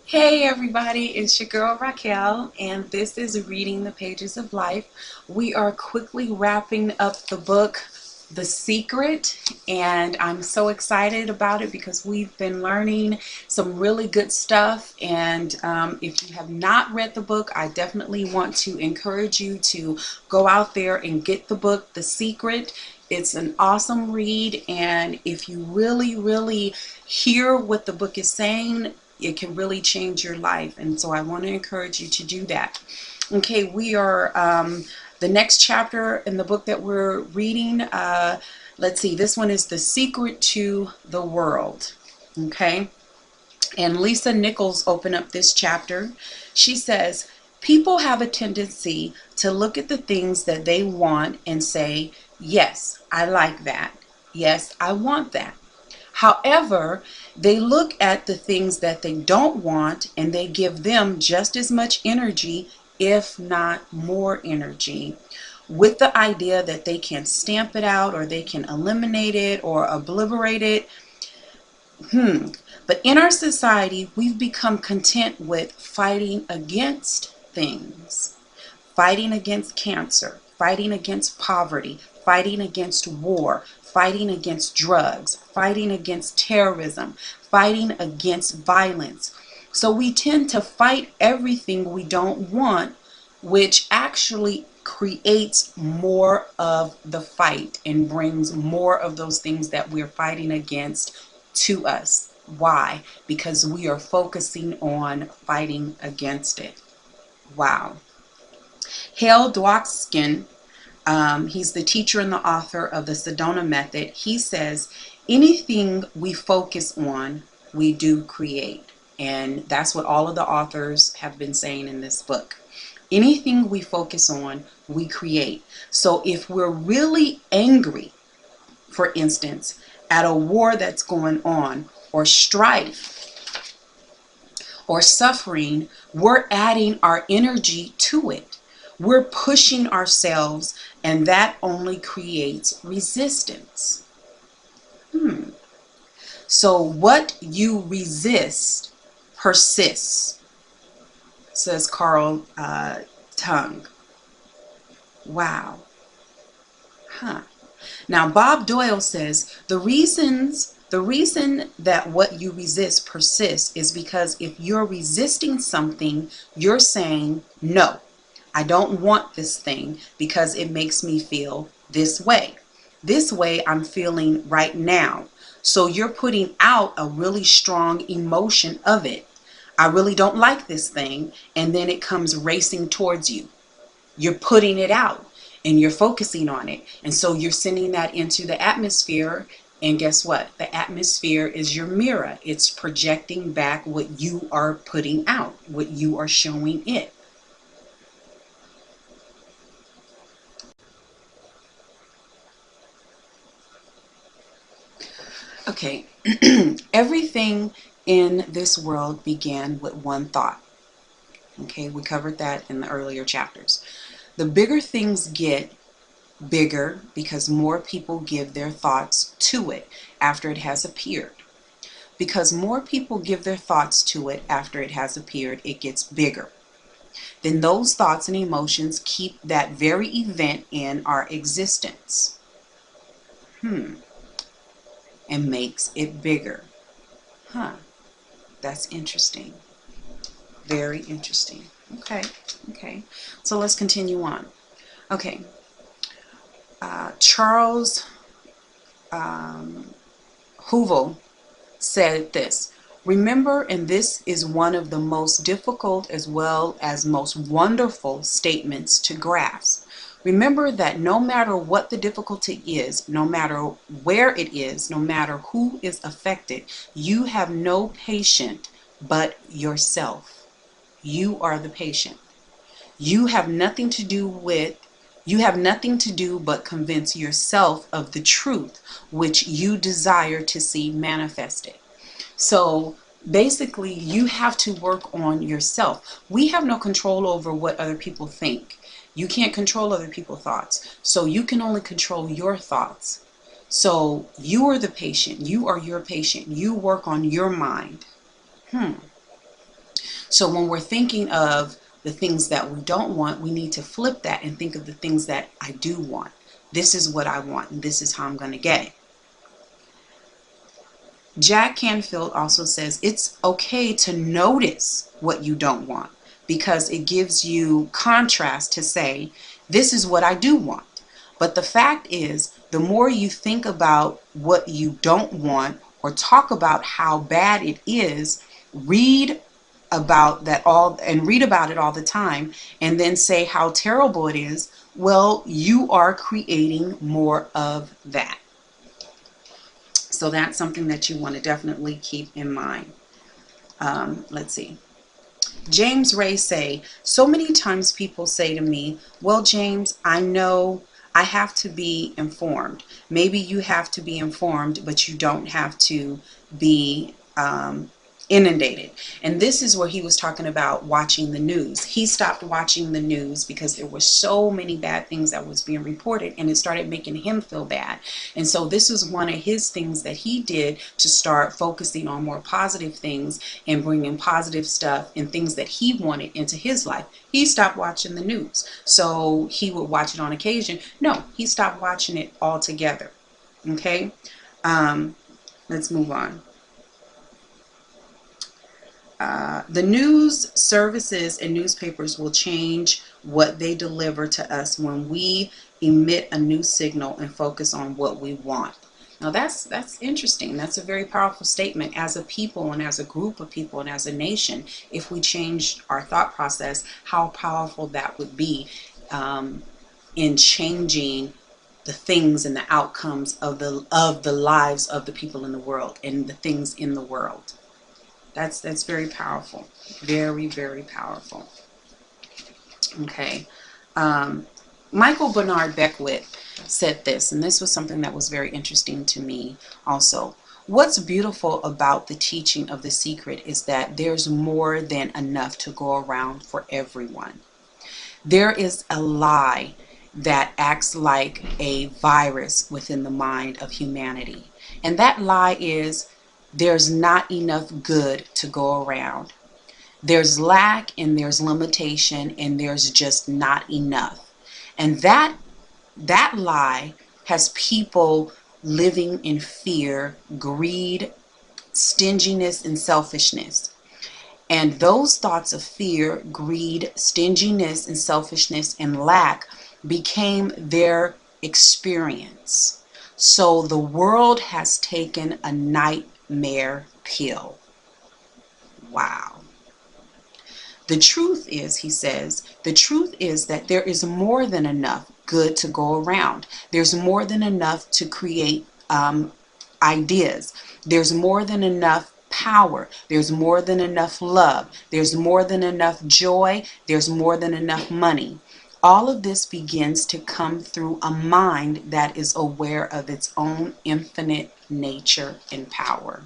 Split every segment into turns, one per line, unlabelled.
Hey everybody, it's your girl Raquel, and this is Reading the Pages of Life. We are quickly wrapping up the book, The Secret, and I'm so excited about it because we've been learning some really good stuff. And if you have not read the book, I definitely want to encourage you to go out there and get the book, The Secret. It's an awesome read, and if you really hear what the book is saying, it can really change your life. And so I want to encourage you to do that. Okay, we are the next chapter in the book that we're reading. Let's see, this one is The Secret to the World. Okay, and Lisa Nichols opened up this chapter. She says, people have a tendency to look at the things that they want and say, yes, I like that. Yes, I want that. However, they look at the things that they don't want and they give them just as much energy, if not more energy, with the idea that they can stamp it out or they can eliminate it or obliterate it. But in our society, we've become content with fighting against things, fighting against cancer, fighting against poverty, fighting against war, fighting against drugs, fighting against terrorism, fighting against violence. So we tend to fight everything we don't want, which actually creates more of the fight and brings more of those things that we're fighting against to us. Why? Because we are focusing on fighting against it. Wow. Hale Dwoskin, he's the teacher and the author of the Sedona Method. He says, anything we focus on, we do create. And that's what all of the authors have been saying in this book. Anything we focus on, we create. So if we're really angry, for instance, at a war that's going on, or strife, or suffering, we're adding our energy to it. We're pushing ourselves, and that only creates resistance. So what you resist persists, says Carl Tung. Wow. Huh. Now, Bob Doyle says the reason that what you resist persists is because if you're resisting something, you're saying, no, I don't want this thing because it makes me feel this way. This way I'm feeling right now. So you're putting out a really strong emotion of it. I really don't like this thing. And then it comes racing towards you. You're putting it out and you're focusing on it. And so you're sending that into the atmosphere. And guess what? The atmosphere is your mirror. It's projecting back what you are putting out, what you are showing it. Okay, everything in this world began with one thought. Okay, we covered that in the earlier chapters. The bigger things get bigger because more people give their thoughts to it after it has appeared. Because more people give their thoughts to it after it has appeared, it gets bigger. Then those thoughts and emotions keep that very event in our existence. And makes it bigger. Huh. That's interesting. Very interesting. Okay. Okay. So let's continue on. Okay. Charles Hoovel said this. Remember, and this is one of the most difficult as well as most wonderful statements to grasp. Remember that no matter what the difficulty is, no matter where it is, no matter who is affected, you have no patient but yourself. You are the patient. You have nothing to do with You have nothing to do but convince yourself of the truth which you desire to see manifested. So basically, you have to work on yourself. We have no control over what other people think. You can't control other people's thoughts. So you can only control your thoughts. So you are the patient. You are your patient. You work on your mind. So when we're thinking of the things that we don't want, we need to flip that and think of the things that I do want. This is what I want, and this is how I'm going to get it. Jack Canfield also says it's okay to notice what you don't want, because it gives you contrast to say, this is what I do want. But the fact is, the more you think about what you don't want or talk about how bad it is, read about that all and read about it all the time, and then say how terrible it is, well, you are creating more of that. So that's something that you want to definitely keep in mind. Let's see. James Ray say, so many times people say to me, well, James, I know I have to be informed. Maybe you have to be informed, but you don't have to be inundated. And this is where he was talking about watching the news. He stopped watching the news because there were so many bad things that was being reported, and it started making him feel bad. And so this was one of his things that he did to start focusing on more positive things and bringing positive stuff and things that he wanted into his life. He stopped watching the news. So he would watch it on occasion. No, he stopped watching it altogether. Okay, let's move on. The news services and newspapers will change what they deliver to us when we emit a new signal and focus on what we want. Now that's interesting. That's a very powerful statement. As a people and as a group of people and as a nation, if we changed our thought process, how powerful that would be in changing the things and the outcomes of the lives of the people in the world and the things in the world. That's very powerful. Very, very powerful. Okay. Michael Bernard Beckwith said this, and this was something that was very interesting to me also. What's beautiful about the teaching of The Secret is that there's more than enough to go around for everyone. There is a lie that acts like a virus within the mind of humanity. And that lie is, there's not enough good to go around. There's lack and there's limitation and there's just not enough. And that lie has people living in fear, greed, stinginess, and selfishness. And those thoughts of fear, greed, stinginess, and selfishness and lack became their experience. So the world has taken a nightmare pill. Wow. The truth is, he says, the truth is that there is more than enough good to go around. There's more than enough to create ideas. There's more than enough power. There's more than enough love. There's more than enough joy. There's more than enough money. All of this begins to come through a mind that is aware of its own infinite nature and power.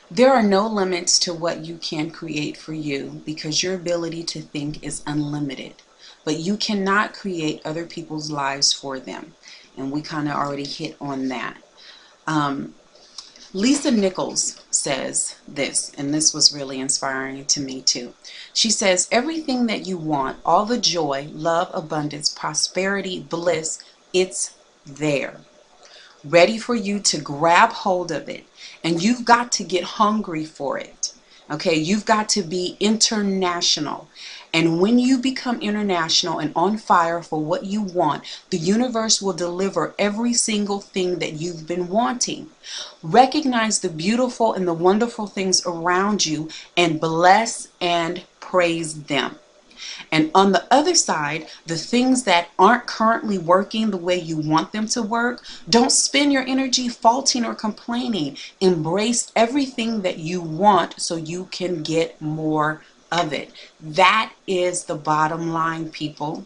There are no limits to what you can create for you because your ability to think is unlimited. But you cannot create other people's lives for them. And we kind of already hit on that. Lisa Nichols says this, and this was really inspiring to me too. She says, everything that you want, all the joy, love, abundance, prosperity, bliss, it's there, ready for you to grab hold of it. And you've got to get hungry for it. Okay, you've got to be international. And when you become international and on fire for what you want, the universe will deliver every single thing that you've been wanting. Recognize the beautiful and the wonderful things around you and bless and praise them. And on the other side, the things that aren't currently working the way you want them to work, don't spend your energy faulting or complaining. Embrace everything that you want so you can get more of it. That is the bottom line, people.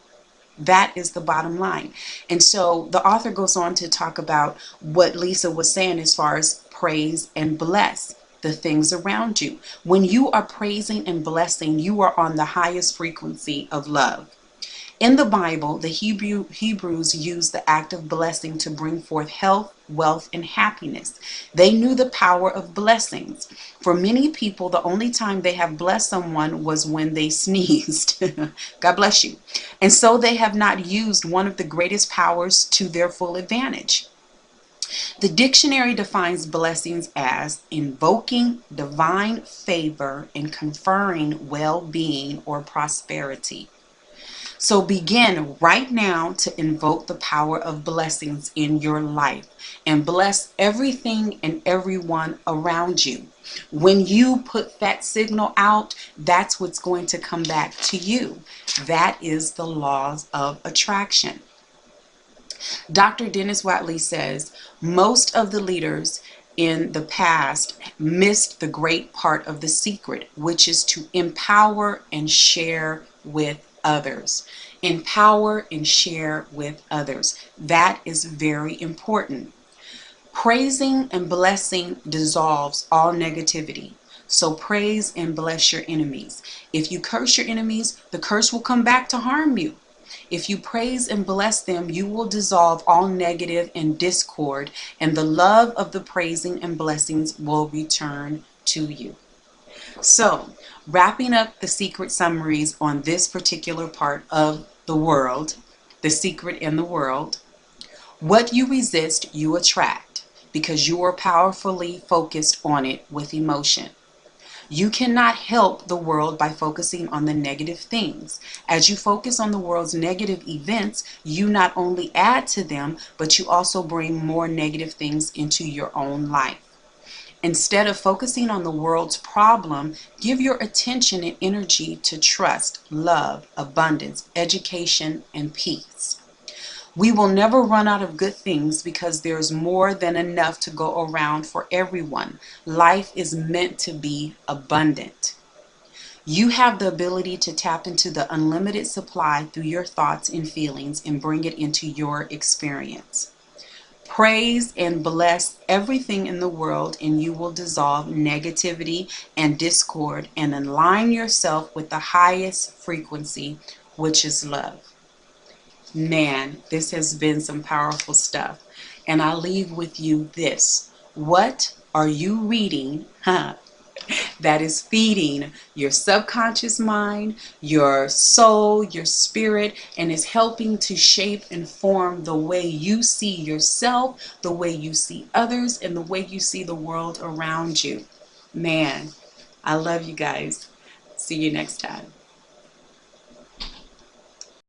That is the bottom line. And so the author goes on to talk about what Lisa was saying as far as praise and bless the things around you. When you are praising and blessing, you are on the highest frequency of love. In the Bible, the Hebrews used the act of blessing to bring forth health, wealth, and happiness. They knew the power of blessings. For many people, the only time they have blessed someone was when they sneezed. God bless you. And so they have not used one of the greatest powers to their full advantage. The dictionary defines blessings as invoking divine favor and conferring well-being or prosperity. So begin right now to invoke the power of blessings in your life and bless everything and everyone around you. When you put that signal out, that's what's going to come back to you. That is the laws of attraction. Dr. Dennis Watley says most of the leaders in the past missed the great part of the secret, which is to empower and share with others. Empower and share with others. That is very important. Praising and blessing dissolves all negativity. So praise and bless your enemies. If you curse your enemies, the curse will come back to harm you. If you praise and bless them, you will dissolve all negative and discord, and the love of the praising and blessings will return to you. So, wrapping up the secret summaries on this particular part of the world, the secret in the world, what you resist, you attract, because you are powerfully focused on it with emotion. You cannot help the world by focusing on the negative things. As you focus on the world's negative events, you not only add to them, but you also bring more negative things into your own life. Instead of focusing on the world's problem, give your attention and energy to trust, love, abundance, education, and peace. We will never run out of good things because there's more than enough to go around for everyone. Life is meant to be abundant. You have the ability to tap into the unlimited supply through your thoughts and feelings and bring it into your experience. Praise and bless everything in the world, and you will dissolve negativity and discord and align yourself with the highest frequency, which is love. Man, this has been some powerful stuff. And I leave with you this. What are you reading that is feeding your subconscious mind, your soul, your spirit, and is helping to shape and form the way you see yourself, the way you see others, and the way you see the world around you? Man, I love you guys. See you next time.